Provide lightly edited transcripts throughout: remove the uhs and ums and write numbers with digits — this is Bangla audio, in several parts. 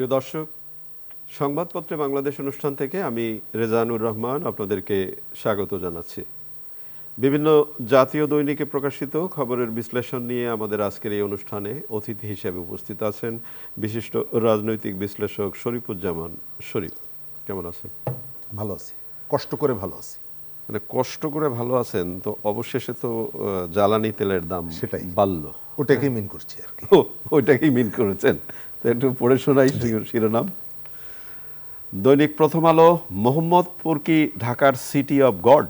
প্রিয় দর্শক, সংবাদপত্রে বাংলাদেশ অনুষ্ঠান থেকে আমি রেজানুর রহমান আপনাদেরকে স্বাগত জানাচ্ছি। বিভিন্ন জাতীয় দৈনিকে প্রকাশিত খবরের বিশ্লেষণ নিয়ে আমাদের আজকের এই অনুষ্ঠানে অতিথি হিসেবে উপস্থিত আছেন বিশিষ্ট রাজনৈতিক বিশ্লেষক শরীফুজ্জামান শরীফ। কেমন আছেন? ভালো আছি, কষ্ট করে ভালো আছি। মানে কষ্ট করে ভালো আছেন তো অবশেষে তো জ্বালানি তেলের দাম সেটাই বাড়লো, ওটাকেই মিন করছি আর কি। ওইটাকেই মিন করেছেন। তো একটু পড়ে শোনাই শিরোনাম। দৈনিক প্রথম আলো, মোহাম্মদপুর কি ঢাকার city of God?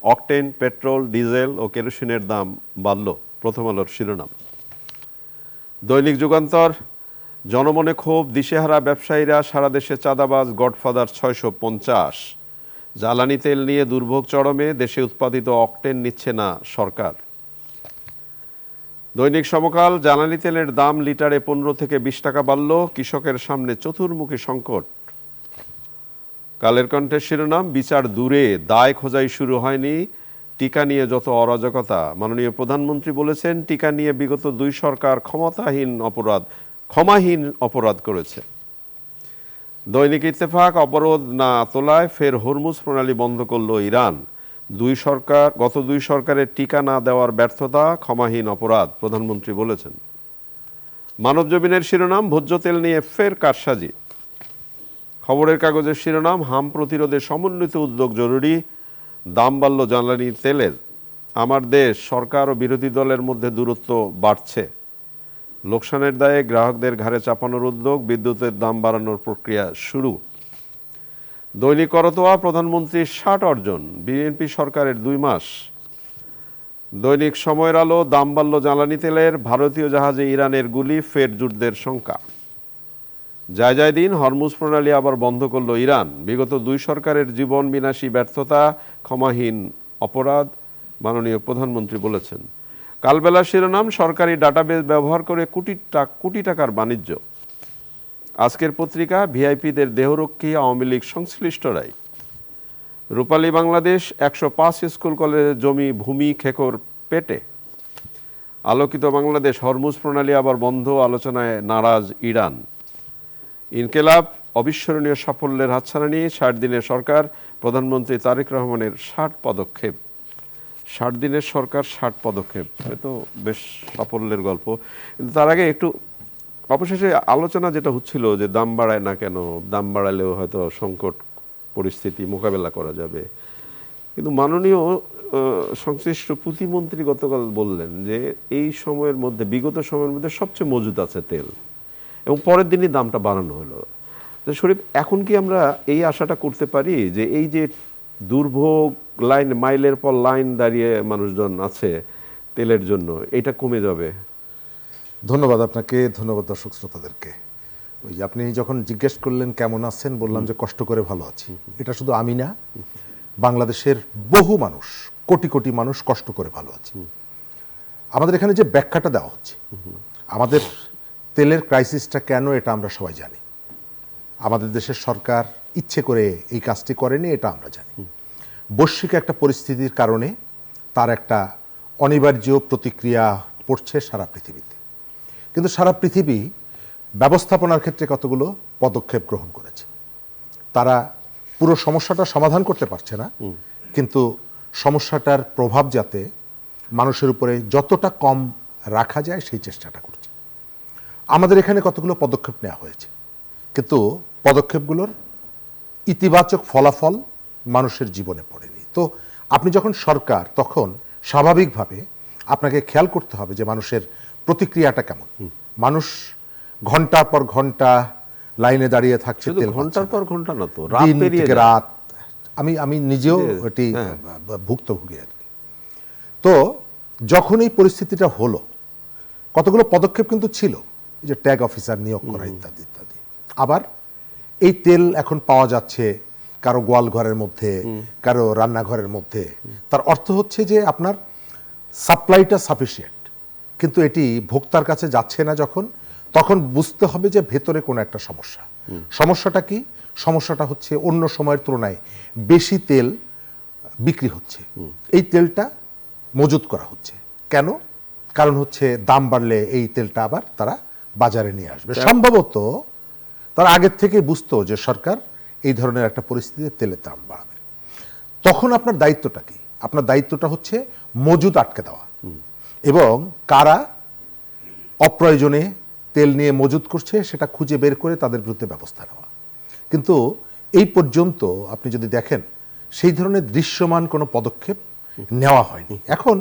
Octane, petrol, diesel ও কেরোসিনের দাম বাড়ল, প্রথম আলোর শিরোনাম। দৈনিক যুগান্তর, জনমনে ক্ষোভ, দিশেহারা ব্যবসায়ীরা, সারা দেশে চাঁদাবাজ, গডফাদার 650। জ্বালানি তেল নিয়ে দুর্ভোগ চরমে, দেশে উৎপাদিত অকটেন নিচ্ছে না সরকার। দৈনিক সমকাল, জ্বালানি তেলের দাম লিটারে 15 থেকে 20 টাকা বাড়ল, কৃষকের সামনে চতুর্মুখী সংকট। কালের কণ্ঠের শিরোনাম, বিচার দূরে, দায় খোঁজাই শুরু হয়নি, টিকা নিয়ে যত অরাজকতা। মাননীয় প্রধানমন্ত্রী বলেছেন, টিকা নিয়ে বিগত 2 সরকার ক্ষমাহীন অপরাধ করেছে। দৈনিক ইত্তেফাক, অবরোধ না তোলায় ফের হরমুজ প্রণালী বন্ধ করল ইরান। গত 2 সরকারের টিকা না দেওয়ার ব্যর্থতা ক্ষমাহীন অপরাধ, প্রধানমন্ত্রী বলেছেন। মানবজমিনের শিরোনাম, ভোজ্য তেল নিয়ে ফের কারসাজি। খবরের কাগজের শিরোনাম, হাম প্রতিরোধে সমন্বিত উদ্যোগ জরুরি, দাম বাড়ল জ্বালানি তেলের। আমার দেশ, সরকার ও বিরোধী দলের মধ্যে দূরত্ব বাড়ছে। লোকসানের দায়ে গ্রাহকদের ঘাড়ে চাপানোর উদ্যোগ, বিদ্যুতের দাম বাড়ানোর প্রক্রিয়া শুরু। দৈনিক করতোয়া, প্রধানমন্ত্রীর 60 অর্জন, বিএনপি সরকারের 2 মাস। দৈনিক সময়ের আলো, দাম বাড়ল জ্বালানি তেলের, ভারতীয় জাহাজে ইরানের গুলি, ফের যুদ্ধের শঙ্কা। যায় দিন, হরমুজ প্রণালী আবার বন্ধ করল ইরান। বিগত 2 সরকারের জীবন বিনাশী ব্যর্থতা ক্ষমাহীন অপরাধ, মাননীয় প্রধানমন্ত্রী বলেছেন। কালবেলার শিরোনাম, সরকারি ডাটাবেস ব্যবহার করে কোটি টাকার বাণিজ্য। আজকের পত্রিকা, ভিআইপিদের দেহরক্ষী আওয়ামী লীগ সংশ্লিষ্টরাই। রূপালী বাংলাদেশ, 105 স্কুল কলেজের জমি ভূমি খেকোর পেটে। আলোকিত বাংলাদেশ, হরমুজ প্রণালী আবার বন্ধ, আলোচনায় নারাজ ইরান। ইনকেলাব, অবিস্মরণীয় সাফল্যের হাতছানি, 60 দিনের সরকার, প্রধানমন্ত্রী তারেক রহমানের 60 পদক্ষেপ। 60 দিনের সরকার, 60 পদক্ষেপ, এ তো বেশ সাফল্যের গল্প। কিন্তু তার আগে একটু অবশেষে আলোচনা যেটা হচ্ছিল যে দাম বাড়ায় না কেন, দাম বাড়ালেও হয়তো সংকট পরিস্থিতি মোকাবেলা করা যাবে। কিন্তু মাননীয় সংশ্লিষ্ট প্রতিমন্ত্রী গতকাল বললেন যে এই সময়ের মধ্যে, বিগত সময়ের মধ্যে সবচেয়ে মজুদ আছে তেল, এবং পরের দিনই দামটা বাড়ানো হলো। শরীফ, এখন কি আমরা এই আশাটা করতে পারি যে এই যে দুর্ভোগ, মাইলের পর লাইন দাঁড়িয়ে মানুষজন আছে তেলের জন্য, এটা কমে যাবে? ধন্যবাদ আপনাকে, ধন্যবাদ দর্শক শ্রোতাদেরকে। ওই যে আপনি যখন জিজ্ঞেস করলেন কেমন আছেন, বললাম যে কষ্ট করে ভালো আছি। এটা শুধু আমি না, বাংলাদেশের বহু মানুষ, কোটি কোটি মানুষ কষ্ট করে ভালো আছে। আমাদের এখানে যে ব্যাখ্যাটা দেওয়া হচ্ছে, আমাদের তেলের ক্রাইসিসটা কেন, এটা আমরা সবাই জানি। আমাদের দেশের সরকার ইচ্ছে করে এই কাজটি করেনি, এটা আমরা জানি। বৈশ্বিক একটা পরিস্থিতির কারণে তার একটা অনিবার্য প্রতিক্রিয়া পড়ছে সারা পৃথিবীতে। কিন্তু সারা পৃথিবী ব্যবস্থাপনার ক্ষেত্রে কতগুলো পদক্ষেপ গ্রহণ করেছে। তারা পুরো সমস্যাটা সমাধান করতে পারছে না, কিন্তু সমস্যাটার প্রভাব যাতে মানুষের উপরে যতটা কম রাখা যায় সেই চেষ্টাটা করছে। আমাদের এখানে কতগুলো পদক্ষেপ নেওয়া হয়েছে, কিন্তু পদক্ষেপগুলোর ইতিবাচক ফলাফল মানুষের জীবনে পড়েনি। তো আপনি যখন সরকার, তখন স্বাভাবিকভাবে আপনাকে খেয়াল করতে হবে যে মানুষের প্রতিক্রিয়াটা কেমন। মানুষ ঘন্টার পর ঘন্টা লাইনে দাঁড়িয়ে থাকছে, ঘন্টার পর ঘন্টা না, তো দিন থেকে রাত। আমি নিজেও এটি ভুক্তভোগী আর কি। তো যখন এই পরিস্থিতিটা হলো, কতগুলো পদক্ষেপ কিন্তু ছিল, যে ট্যাগ অফিসার নিয়োগ করা ইত্যাদি ইত্যাদি। আবার এই তেল এখন পাওয়া যাচ্ছে কারো গোয়াল ঘরের মধ্যে, কারো রান্নাঘরের মধ্যে। তার অর্থ হচ্ছে যে আপনার সাপ্লাইটা সাফিসিয়েন্ট, কিন্তু এটি ভোক্তার কাছে যাচ্ছে না। তখন বুঝতে হবে যে ভেতরে কোনো একটা সমস্যা। সমস্যাটা কি? সমস্যাটা হচ্ছে অন্য সময়ের তুলনায় বেশি তেল বিক্রি হচ্ছে, এই তেলটা মজুত করা হচ্ছে। কেন? কারণ হচ্ছে দাম বাড়লে এই তেলটা আবার তারা বাজারে নিয়ে আসবে। সম্ভবত তারা আগের থেকে বুঝতো যে সরকার এই ধরনের একটা পরিস্থিতিতে তেলের দাম বাড়াবে। তখন আপনার দায়িত্বটা কি? আপনার দায়িত্বটা হচ্ছে মজুদ আটকে দেওয়া, এবং কারা অপ্রয়োজনে তেল নিয়ে মজুদ করছে সেটা খুঁজে বের করে তাদের বিরুদ্ধে ব্যবস্থা নেওয়া। কিন্তু এই পর্যন্ত আপনি যদি দেখেন সেই ধরনের দৃশ্যমান কোনো পদক্ষেপ নেওয়া হয়নি। এখন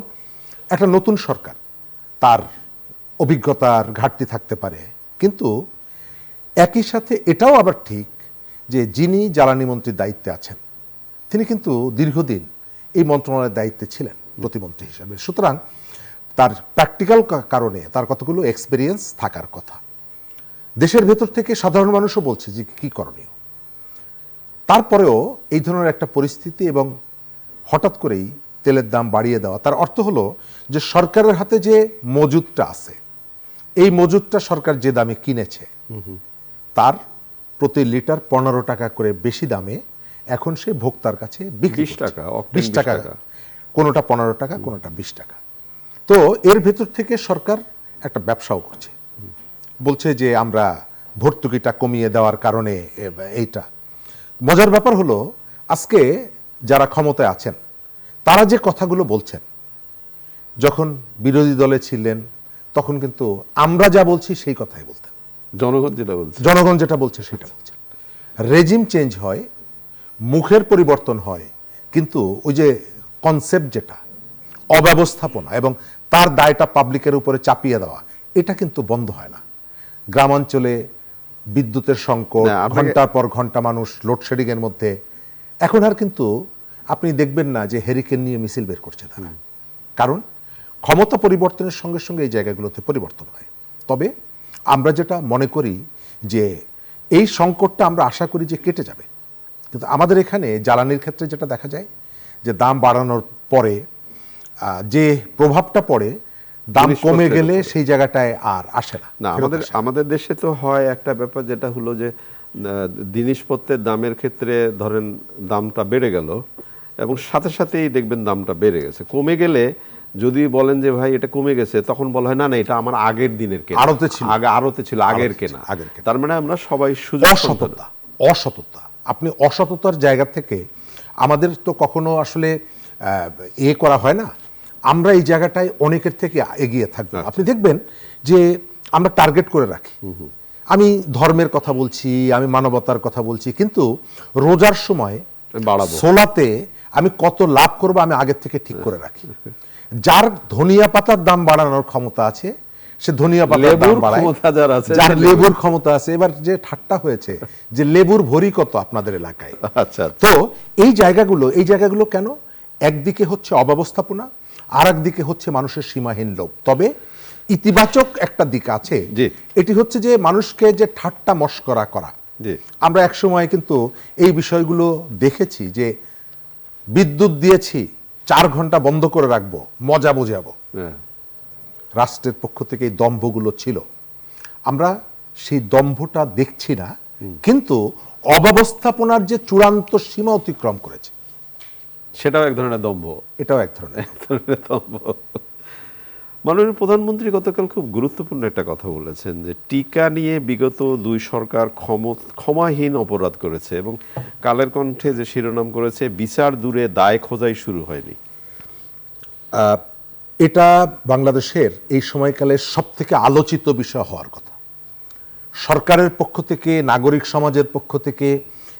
একটা নতুন সরকার, তার অভিজ্ঞতার ঘাটতি থাকতে পারে, কিন্তু একই সাথে এটাও আবার ঠিক যে যিনি জ্বালানি মন্ত্রীর দায়িত্বে আছেন তিনি কিন্তু দীর্ঘদিন এই মন্ত্রণালয়ের দায়িত্বে ছিলেন প্রতিমন্ত্রী হিসাবে। সুতরাং তার প্র্যাকটিক্যাল কারণে তার কতগুলো এক্সপেরিয়েন্স থাকার কথা। দেশের ভেতর থেকে সাধারণ মানুষও বলছে যে কি করণীয়। তারপরেও এই ধরনের একটা পরিস্থিতি এবং হঠাৎ করেই তেলের দাম বাড়িয়ে দেওয়া, তার অর্থ হলো যে সরকারের হাতে যে মজুদটা আছে, এই মজুদটা সরকার যে দামে কিনেছে তার প্রতি লিটার 15 টাকা করে বেশি দামে এখন সে ভোক্তার কাছে বিক্রি 20 টাকা, অক্টেন 20 টাকা, 20 টাকা। কোনোটা 15 টাকা, কোনোটা 20 টাকা। তো এর ভেতর থেকে সরকার একটা ব্যবসাও করছে, বলছে যে আমরা ভর্তুকিটা কমিয়ে দেওয়ার কারণে এইটা। মজার ব্যাপার হলো আজকে যারা ক্ষমতায় আছেন তারা যে কথাগুলো বলছেন, যখন বিরোধী দলে ছিলেন তখন কিন্তু আমরা যা বলছি সেই কথাই বলতেন, জনগণ যেটা বলছে। জনগণ যেটা বলছে সেটা বলছেন। রেজিম চেঞ্জ হয়, মুখের পরিবর্তন হয়, কিন্তু ওই যে কনসেপ্ট যেটা অব্যবস্থাপনা এবং তার দায়টা পাবলিকের উপরে চাপিয়ে দেওয়া, এটা কিন্তু বন্ধ হয় না। গ্রামাঞ্চলে বিদ্যুতের সংকট, না, আপনাকে- ঘন্টার পর ঘন্টা মানুষ লোডশেডিং এর মধ্যে। এখন আর কিন্তু আপনি দেখবেন না যে হেরিকেন নিয়ে মিছিল বের করছে তারা, কারণ ক্ষমতা পরিবর্তনের সঙ্গে সঙ্গে এই জায়গাগুলোতে পরিবর্তন হয়। তবে আমরা যেটা মনে করি যে এই সংকটটা আমরা আশা করি যে কেটে যাবে, কিন্তু আমাদের এখানে জ্বালানির ক্ষেত্রে যেটা দেখা যায় যে দাম বাড়ানোর পরে যে প্রভাবটা পড়ে, দাম কমে জিনিসপত্রের গেলে উপরে। সেই জায়গাটায় আর আসে না। না, ফেরত আসে না। আমাদের দেশে তো হয় একটা ব্যাপার, যেটা হলো যে জিনিসপত্রের দামের ক্ষেত্রে ধরেন দামটা বেড়ে গেল এবং সাথে সাথেই দেখবেন দামটা বেড়ে গেছে। কমে গেলে যদি বলেন যে ভাই এটা কমে গেছে, তখন বলা হয় না না এটা আমার আগের দিনের কেনা, আড়তে ছিল। আগে আড়তে ছিল, আগের আড়তে ছিল, কেনা। আগের কেনা। তার মানে আমরা সবাই সুযোগ সন্ধানী। অসততা আপনি অসততার জায়গা থেকে আমাদের তো কখনো আসলে করা হয় না। আমরা এই জায়গাটায় অনেকের থেকে এগিয়ে থাকবো। আপনি দেখবেন যে আমরা টার্গেট করে রাখি। আমি ধর্মের কথা বলছি, আমি মানবতার কথা বলছি, কিন্তু রোজার সময় বাড়াবো। সোলাতে আমি কত লাভ করবো আমি আগের থেকে ঠিক করে রাখি। যার ধনিয়া পাতার দাম বাড়ানোর ক্ষমতা আছে সে ধনিয়া পাতার দাম লেবুর বাড়ায়, ক্ষমতা যার আছে, যার সে লেবুর ক্ষমতা আছে। এবার যে ঠাট্টা হয়েছে যে লেবুর ভরি কত আপনাদের এলাকায়। আচ্ছা, তো এই জায়গাগুলো কেন? একদিকে হচ্ছে অব্যবস্থাপনা, আর একদিকে হচ্ছে মানুষের সীমাহীন লোভ। তবে ইতিবাচক একটা দিক আছে, জি। এটি হচ্ছে যে মানুষকে যে ঠাট্টা মশকরা করা। জি। আমরা এক সময় কিন্তু এই বিষয়গুলো দেখেছি যে বিদ্যুৎ দিয়েছি 4 ঘন্টা বন্ধ করে রাখবো, মজা বোঝাবো। হ্যাঁ। রাষ্ট্রের পক্ষ থেকে এই দম্ভগুলো ছিল। আমরা সেই দম্ভটা দেখছি না, কিন্তু অব্যবস্থাপনার যে চূড়ান্ত সীমা অতিক্রম করেছে, সেটাও এক ধরনের দম্ভ। এটাও এক ধরনের। মাননীয় প্রধানমন্ত্রী গতকাল খুব গুরুত্বপূর্ণ একটা কথা বলেছেন যে টিকা নিয়ে বিগত 2 সরকার ক্ষমাহীন অপরাধ করেছে, এবং কালের কণ্ঠে যে শিরোনাম করেছে বিচার দূরে দায় খোঁজাই শুরু হয়নি। এটা বাংলাদেশের এই সময়কালে সব থেকে আলোচিত বিষয় হওয়ার কথা। সরকারের পক্ষ থেকে, নাগরিক সমাজের পক্ষ থেকে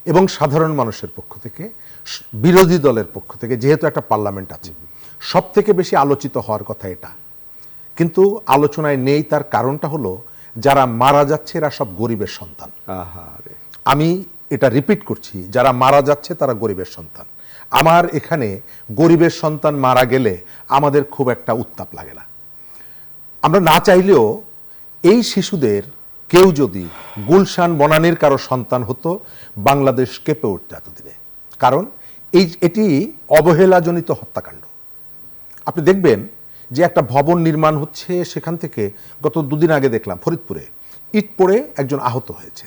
এবং সাধারণ মানুষের পক্ষ থেকে, বিরোধী দলের পক্ষ থেকে, যেহেতু একটা পার্লামেন্ট আছে, সব থেকে বেশি আলোচিত হওয়ার কথা এটা। কিন্তু আলোচনায় নেই, তার কারণটা হলো যারা মারা যাচ্ছে এরা সব গরিবের সন্তান। আহারে। আমি এটা রিপিট করছি, যারা মারা যাচ্ছে তারা গরিবের সন্তান। আমার এখানে গরিবের সন্তান মারা গেলে আমাদের খুব একটা উত্তাপ লাগে না। আমরা না চাইলেও এই শিশুদের কেউ যদি গুলশান বনানীর কারো সন্তান হতো, বাংলাদেশ কেঁপে উঠত এতদিনে। কারণ এটি অবহেলাজনিত হত্যাকাণ্ড। আপনি দেখবেন যে একটা ভবন নির্মাণ হচ্ছে, সেখান থেকে গত 2 দিন আগে দেখলাম ফরিদপুরে ইট পড়ে একজন আহত হয়েছে।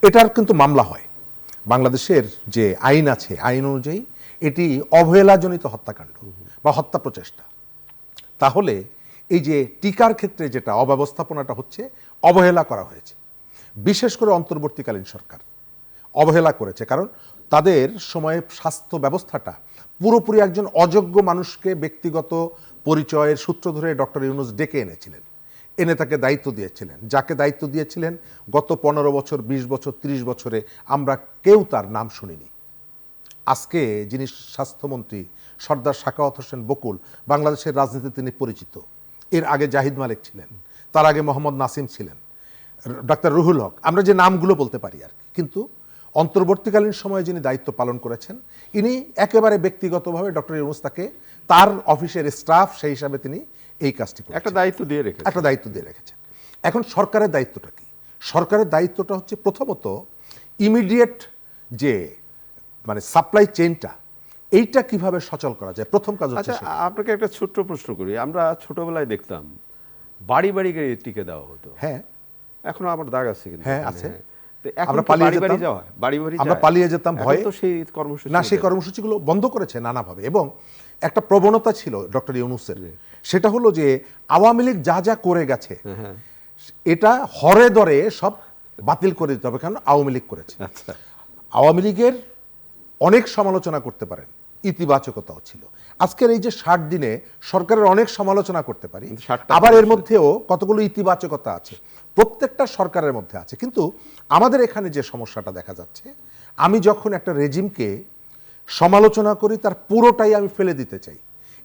এটার কিন্তু মামলা হয়। বাংলাদেশের যে আইন আছে, আইন অনুযায়ী এটি অবহেলাজনিত হত্যাকাণ্ড বা হত্যা প্রচেষ্টা। তাহলে এই যে টিকার ক্ষেত্রে যেটা অব্যবস্থাপনাটা হচ্ছে, অবহেলা করা হয়েছে। বিশেষ করে অন্তর্বর্তীকালীন সরকার অবহেলা করেছে। কারণ তাদের সময়ে স্বাস্থ্য ব্যবস্থাটা পুরোপুরি একজন অযোগ্য মানুষকে ব্যক্তিগত পরিচয়ের সূত্র ধরে ডক্টর ইউনূস ডেকে এনেছিলেন, এনে তাকে দায়িত্ব দিয়েছিলেন। যাকে দায়িত্ব দিয়েছিলেন গত 15 বছর, 20 বছর, 30 বছরে আমরা কেউ তার নাম শুনিনি। আজকে যিনি স্বাস্থ্যমন্ত্রী সর্দার সাখাওয়াত হোসেন বকুল, বাংলাদেশের রাজনীতিতে তিনি পরিচিত। এর আগে জাহিদ মালিক ছিলেন, তার আগে মোহাম্মদ নাসিম ছিলেন, ডাক্তার রুহুল হক, আমরা যে নামগুলো বলতে পারি আর কি। কিন্তু অন্তর্বর্তীকালীন সময়ে যিনি দায়িত্ব পালন করেছেন, ইনি একেবারে ব্যক্তিগতভাবে ডক্টর ইউনূস তাকে তার অফিসের স্টাফ সেই হিসাবে তিনি এই কাজটি করেছেন, একটা দায়িত্ব দিয়ে রেখেছেন। এখন সরকারের দায়িত্বটা কি? সরকারের দায়িত্বটা হচ্ছে প্রথমত ইমিডিয়েট যে মানে সাপ্লাই চেইনটা, এইটা কিভাবে সচল করা যায়, প্রথম কাজ হচ্ছে আচ্ছা, আপনাকে একটা ছোট্ট প্রশ্ন করি। আমরা ছোটবেলায় দেখতাম বাড়ি বাড়ি গিয়ে টিকে দেওয়া হতো। হ্যাঁ, এখনো আমার দাগ আছে কিন্তু। হ্যাঁ আছে। তো এখন আমরা কি পালিয়ে বাড়ি বাড়ি যেতাম, যাওয়া হয়? বাড়ি বাড়ি আমরা যায়? পালিয়ে যেতাম এখন ভয়ে। তো সেই কর্মসূচি না, সেই কর্মসূচিগুলো বন্ধ করেছে নানাভাবে। এবং একটা প্রবণতা ছিল ডক্টর ইউনূসের, সেটা হলো যে আওয়ামী লীগ যা যা করে গেছে এটা হরে দরে সব বাতিল করে দিতে হবে, কারণ আওয়ামী লীগ করেছে। আচ্ছা, আওয়ামী লীগের অনেক সমালোচনা করতে পারেন, ইতিবাচকতাও ছিল। আজকের এই যে 60 দিনে সরকারের অনেক সমালোচনা করতে পারি, কিন্তু 60টা আবার এর মধ্যেও কতগুলো ইতিবাচকতা আছে, প্রত্যেকটা সরকারের মধ্যে আছে। কিন্তু আমাদের এখানে যে সমস্যাটা দেখা যাচ্ছে, আমি যখন একটা রেজিমকে সমালোচনা করি তার পুরোটাই আমি ফেলে দিতে চাই।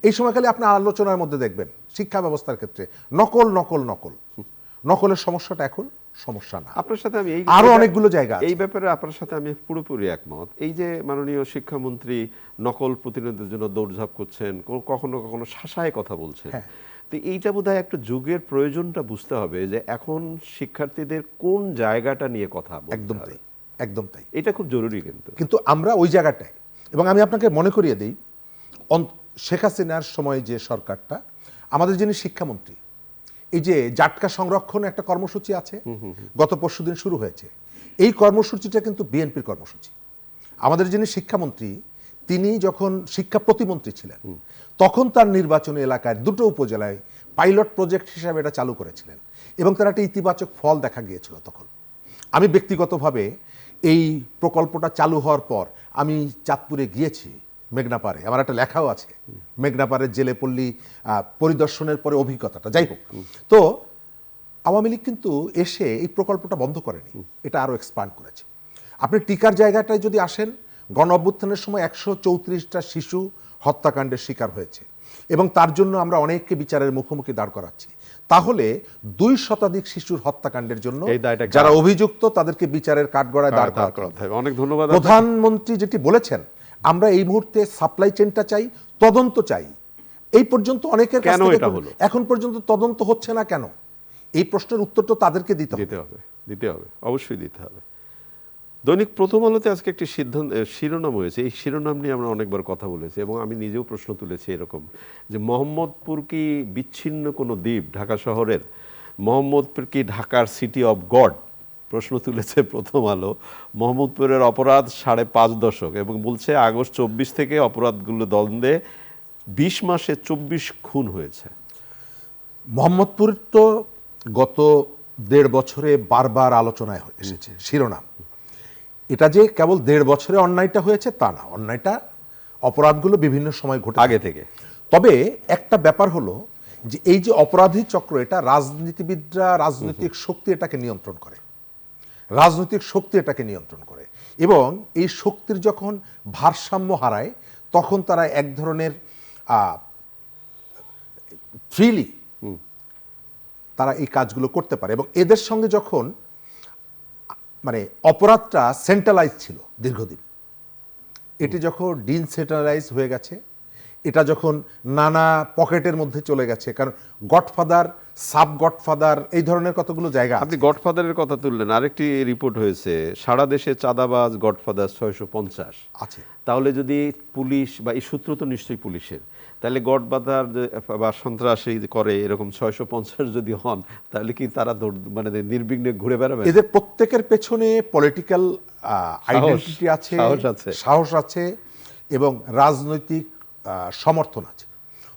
এই সময়কালে আপনি আলোচনার মধ্যে দেখবেন শিক্ষা ব্যবস্থার ক্ষেত্রে নকল নকল নকল নকলের সমস্যাটা এখন সমস্যা না। আপনার সাথে আমি আরো অনেকগুলো জায়গা আছে। এই ব্যাপারে আপনার সাথে আমি পুরোপুরি একমত। এই যে মাননীয় শিক্ষামন্ত্রী নকল প্রতিনিধিদের জন্য দৌড়ঝাঁপ করছেন, কখনো কখনো শাসায় কথা বলছেন, তো এইটা বোধহয় একটা যুগের প্রয়োজনটা বুঝতে হবে যে এখন শিক্ষার্থীদের কোন জায়গাটা নিয়ে কথা বলতে একদম হবে। তাই, একদম তাই। এটা খুব জরুরি কিন্তু আমরা ওই জায়গাটায়, এবং আমি আপনাকে মনে করিয়ে দিই, শেখ হাসিনার সময় যে সরকারটা, আমাদের যিনি শিক্ষামন্ত্রী, এই যে জাটকা সংরক্ষণ একটা কর্মসূচি আছে, গত পরশুদিন শুরু হয়েছে। এই কর্মসূচিটা কিন্তু বিএনপির কর্মসূচি। আমাদের যিনি শিক্ষামন্ত্রী, তিনি যখন শিক্ষা প্রতিমন্ত্রী ছিলেন, তখন তার নির্বাচনী এলাকায় 2টো উপজেলায় পাইলট প্রজেক্ট হিসাবে এটা চালু করেছিলেন, এবং তার একটা ইতিবাচক ফল দেখা গিয়েছিল তখন। আমি ব্যক্তিগতভাবে এই প্রকল্পটা চালু হওয়ার পর আমি চাঁদপুরে গিয়েছি, মেঘনাপাড়ে, আমার একটা লেখাও আছে, মেঘনাপাড়ের জেলে পল্লী পরিদর্শনের পরে অভিজ্ঞতাটা। যাই হোক, তো আওয়ামী লীগ কিন্তু এসে এই প্রকল্পটা বন্ধ করেনি, এটা আরো এক্সপান্ড করেছে। আপনি টিকার জায়গাটায় যদি আসেন, গণ অভ্যুত্থানের সময় 134টা শিশু হত্যাকাণ্ডের শিকার হয়েছে, এবং তার জন্য আমরা অনেককে বিচারের মুখোমুখি দাঁড় করাচ্ছি। তাহলে 2 শতাধিক শিশুর হত্যাকাণ্ডের জন্য যারা অভিযুক্ত তাদেরকে বিচারের কাঠগড়ায় দাঁড় করাতে হবে। অনেক ধন্যবাদ। প্রধানমন্ত্রী যেটি বলেছেন, আমরা এই মুহূর্তে সাপ্লাই চেইনটা চাই, তদন্ত চাই। এই পর্যন্ত অনেকের কাছ থেকে এখন পর্যন্ত তদন্ত হচ্ছে না কেন? এই প্রশ্নের উত্তর তো তাদেরকে দিতে হবে, অবশ্যই দিতে হবে। দৈনিক প্রথম আলোতে আজকে একটি শিরোনাম হয়েছে, এই শিরোনাম নিয়ে আমরা অনেকবার কথা বলেছি, এবং আমি নিজেও প্রশ্ন তুলেছি এরকম যে মোহাম্মদপুর কি বিচ্ছিন্ন কোনো দ্বীপ ঢাকা শহরের? মোহাম্মদপুর কি ঢাকার সিটি অফ গড? প্রশ্ন তুলেছে প্রথম আলো। মোহাম্মদপুরের অপরাধ 5.5 দশক, এবং বলছে আগস্ট 24 থেকে অপরাধগুলো দ্বন্দ্বে 20 মাসে 24 খুন হয়েছে। মোহাম্মদপুর তো গত 1.5 বছরে বারবার আলোচনায় এসেছে শিরোনাম। এটা যে কেবল 1.5 বছরে অন্যায়টা হয়েছে তা না, অন্যায়টা অপরাধগুলো বিভিন্ন সময় ঘটে আগে থেকে। তবে একটা ব্যাপার হলো যে এই যে অপরাধী চক্র, এটা রাজনীতিবিদরা, রাজনৈতিক শক্তি এটাকে নিয়ন্ত্রণ করে, এবং এই শক্তির যখন ভারসাম্য হারায়, তখন তারা এক ধরনের ফ্রিলি তারা এই কাজগুলো করতে পারে। এবং এদের সঙ্গে যখন মানে অপরাধটা সেন্ট্রালাইজ ছিল দীর্ঘদিন, এটি যখন ডিসেন্ট্রালাইজ হয়ে গেছে, এটা যখন নানা পকেটের মধ্যে চলে গেছে, কারণ গডফাদার, সাব গডফাদার, এই ধরনের কতগুলো জায়গা। আপনি গডফাদারের কথা তুললেন, আরেকটি রিপোর্ট হয়েছে সারা দেশে চাঁদাবাজ গডফাদার 650 আছে। তাহলে যদি পুলিশ, বা এই সূত্র তো নিশ্চয়ই পুলিশের, তাহলে গডফাদার বা সন্ত্রাসী করে এরকম 650 যদি হন, তাহলে কি তারা মানে নির্বিঘ্নে ঘুরে বেড়াবে? এদের প্রত্যেকের পেছনে পলিটিক্যাল আইডেন্টিটি আছে, সাহস আছে, এবং রাজনৈতিক সমর্থন আছে।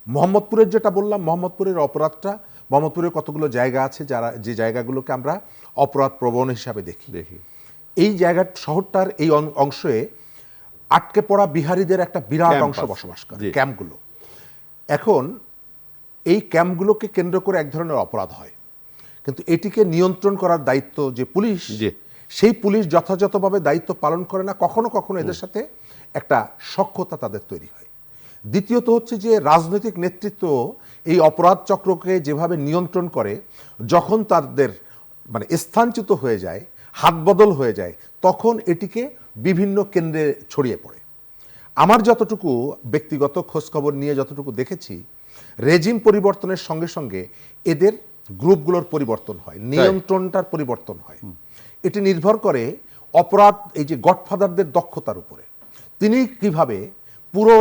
মোহাম্মদপুরের যেটা বললাম, মোহাম্মদপুরের অপরাধটা মোহাম্মদপুরে কতগুলো জায়গা আছে যে জায়গাগুলোকে আমরা অপরাধ প্রবণ হিসাবে দেখি। এই জায়গা শহরটার এই অংশে আটকে পড়া বিহারীদের একটা বিরাট অংশ বসবাস করে, ক্যাম্পগুলো। এখন এই ক্যাম্পগুলোকে কেন্দ্র করে এক ধরনের অপরাধ হয়, কিন্তু এটিকে নিয়ন্ত্রণ করার দায়িত্ব যে পুলিশ, সেই পুলিশ যথাযথভাবে দায়িত্ব পালন করে না। কখনো কখনো এদের সাথে একটা সখ্যতা তাদের তৈরি হয়। দ্বিতীয়ত হচ্ছে যে রাজনৈতিক নেতৃত্ব এই অপরাধ চক্রকে যেভাবে নিয়ন্ত্রণ করে, যখন তাদের মানে স্থানচ্যুত হয়ে যায়, হাতবদল হয়ে যায়, তখন এটিকে বিভিন্ন কেন্দ্রে ছড়িয়ে পড়ে। আমার যতটুকু ব্যক্তিগত খোঁজখবর নিয়ে যতটুকু দেখেছি, রেজিম পরিবর্তনের সঙ্গে সঙ্গে এদের গ্রুপগুলোর পরিবর্তন হয়, নিয়ন্ত্রণটার পরিবর্তন হয়। এটি নির্ভর করে অপরাধ এই যে গডফাদারদের দক্ষতার উপরে। তিনি কিভাবে পুরো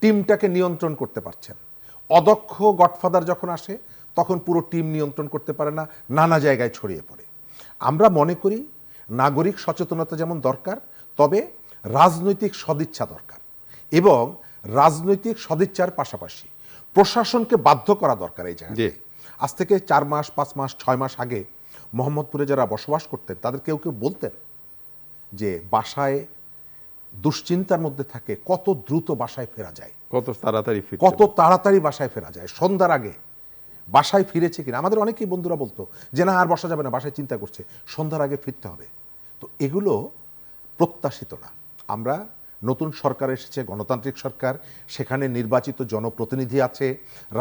টিমটাকে নিয়ন্ত্রণ করতে পারছেন। অদক্ষ গডফাদার যখন আসে তখন পুরো টিম নিয়ন্ত্রণ করতে পারে না, নানা জায়গায় ছড়িয়ে পড়ে। আমরা মনে করি নাগরিক সচেতনতা যেমন দরকার, তবে রাজনৈতিক সদিচ্ছা দরকার, এবং রাজনৈতিক সদিচ্ছার পাশাপাশি প্রশাসনকে বাধ্য করা দরকার। এই জায়গায় আজ থেকে 4 মাস 5 মাস 6 মাস আগে মোহাম্মদপুরে যারা বসবাস করতেন তাদের কেউ কেউ বলতেন যে বাসায় দুশ্চিন্তার মধ্যে থাকে, কত দ্রুত বাসায় ফেরা যায়, কত তাড়াতাড়ি বাসায় ফেরা যায়, সন্ধ্যার আগে বাসায় ফিরেছে কিনা। আমাদের অনেকেই বন্ধুরা বলতো যে না, আর বসা যাবে না, বাসায় চিন্তা করছে, সন্ধ্যার আগে ফিরতে হবে। তো এগুলো প্রত্যাশিত না। আমরা নতুন সরকার এসেছে, গণতান্ত্রিক সরকার, সেখানে নির্বাচিত জনপ্রতিনিধি আছে,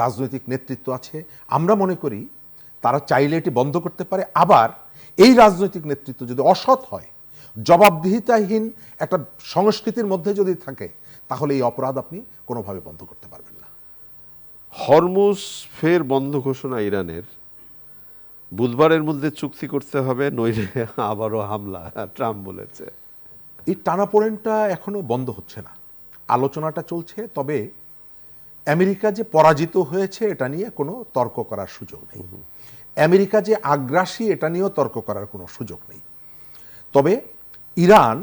রাজনৈতিক নেতৃত্ব আছে। আমরা মনে করি তারা চাইলে এটি বন্ধ করতে পারে। আবার এই রাজনৈতিক নেতৃত্ব যদি অসৎ হয়, জবাবদিহিতাহীন একটা সংস্কৃতির মধ্যে যদি থাকে, তাহলে এই অপরাধ আপনি কোনোভাবে বন্ধ করতে পারবেন না। হরমুজ ফের বন্ধ ঘোষণা ইরানের, বুধবারের মধ্যে চুক্তি করতে হবে, নইলে আবারও হামলা, ট্রাম্প বলেছে। এই টানাপোড়েনটা এখনো বন্ধ হচ্ছে না, আলোচনাটা চলছে। তবে আমেরিকা যে পরাজিত হয়েছে এটা নিয়ে কোনো তর্ক করার সুযোগ নেই, আমেরিকা যে আগ্রাসী এটা নিয়েও তর্ক করার কোনো সুযোগ নেই। তবে ইরান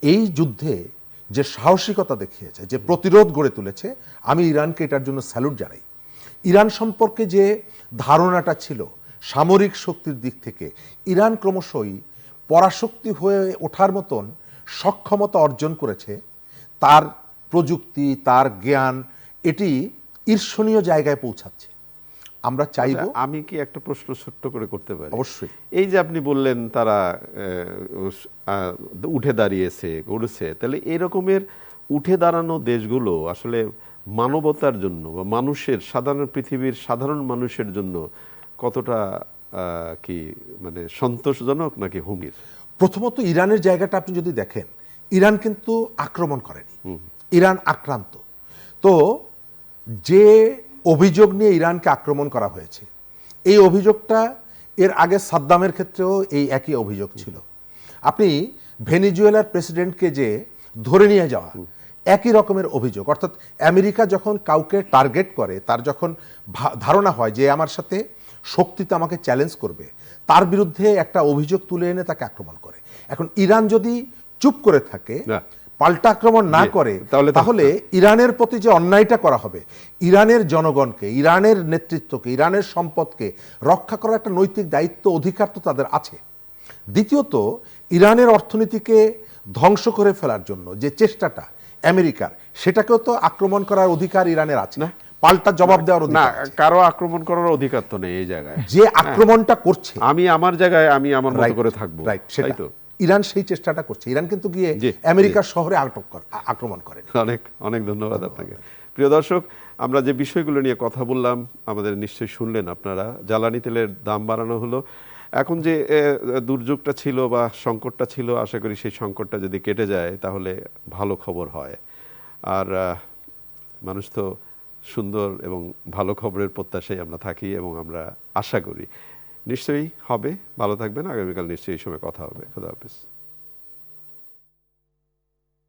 এই যুদ্ধে যে সাহসিকতা দেখিয়েছে, যে প্রতিরোধ গড়ে তুলেছে, আমি ইরানকে এটার জন্য স্যালুট জানাই। ইরান সম্পর্কে যে ধারণাটা ছিল সামরিক শক্তির দিক থেকে, ইরান ক্রমশই পরাশক্তি হয়ে ওঠার মতন সক্ষমতা অর্জন করেছে। তার প্রযুক্তি, তার জ্ঞান, এটি ঈর্ষণীয় জায়গায় পৌঁছাচ্ছে। আমরা চাইব। আমি কি একটা প্রশ্ন ছোট্ট করে করতে পারি? অবশ্যই। এই যে আপনি বললেন তারা উঠে দাঁড়িয়েছে, করেছে, তাহলে এরকমের উঠে দাঁড়ানো দেশগুলো আসলে মানবতার জন্য বা মানুষের, সাধারণ পৃথিবীর সাধারণ মানুষের জন্য কতটা কি মানে সন্তোষজনক নাকি হুমকির? প্রথমত ইরানের জায়গাটা আপনি যদি দেখেন, ইরান কিন্তু আক্রমণ করেনি, ইরান আক্রান্ত। তো যে অভিযোগ নিয়ে ইরানকে আক্রমণ করা হয়েছে, এই অভিযোগটা এর আগে সাদ্দামের ক্ষেত্রেও এই একই অভিযোগ ছিল। আপনি ভেনিজুয়েলার প্রেসিডেন্টকে যে ধরে নিয়ে যাওয়া, একই রকমের অভিযোগ। অর্থাৎ আমেরিকা যখন কাউকে টার্গেট করে, তার যখন ধারণা হয় যে আমার সাথে শক্তিতে আমাকে চ্যালেঞ্জ করবে, তার বিরুদ্ধে একটা অভিযোগ তুলে এনে তাকে আক্রমণ করে। এখন ইরান যদি চুপ করে থাকে, পাল্টা আক্রমণ না করে, তাহলে ইরানের প্রতি যে অন্যায়টা করা হবে, ইরানের জনগণকে, ইরানের নেতৃত্বকে, ইরানের সম্পদকে রক্ষা করার একটা নৈতিক দায়িত্ব, অধিকার তো তাদের আছে। দ্বিতীয়ত, ইরানের অর্থনীতিকে ধ্বংস করে ফেলার জন্য যে চেষ্টাটা আমেরিকার, সেটাকেও তো আক্রমণ করার অধিকার ইরানের আছে না, পাল্টা জবাব দেওয়ার অধিকার। কারো আক্রমণ করার অধিকার তো নেই এই জায়গায়। যে আক্রমণটা করছে, আমি আমার জায়গায় আমি আমার মতো করে থাকবো, রাইট, সেটাই তো ইরান সেই চেষ্টাটা করছে। ইরান কিন্তু গিয়ে আমেরিকার শহরে আক্রমণ করে। অনেক অনেক ধন্যবাদ আপনাকে। প্রিয় দর্শক, আমরা যে বিষয়গুলো নিয়ে কথা বললাম, আমাদের নিশ্চয়ই শুনলেন আপনারা। জ্বালানি তেলের দাম বাড়ানো হলো, এখন যে দুর্যোগটা ছিল বা সংকটটা ছিল, আশা করি সেই সংকটটা যদি কেটে যায় তাহলে ভালো খবর হয়। আর মানুষ তো সুন্দর এবং ভালো খবরের প্রত্যাশায় আমরা থাকি, এবং আমরা আশা করি নিশ্চয়ই হবে। ভালো থাকবেন, আগামীকাল নিশ্চয়ই এই সময় কথা হবে। খোদা হাফেজ।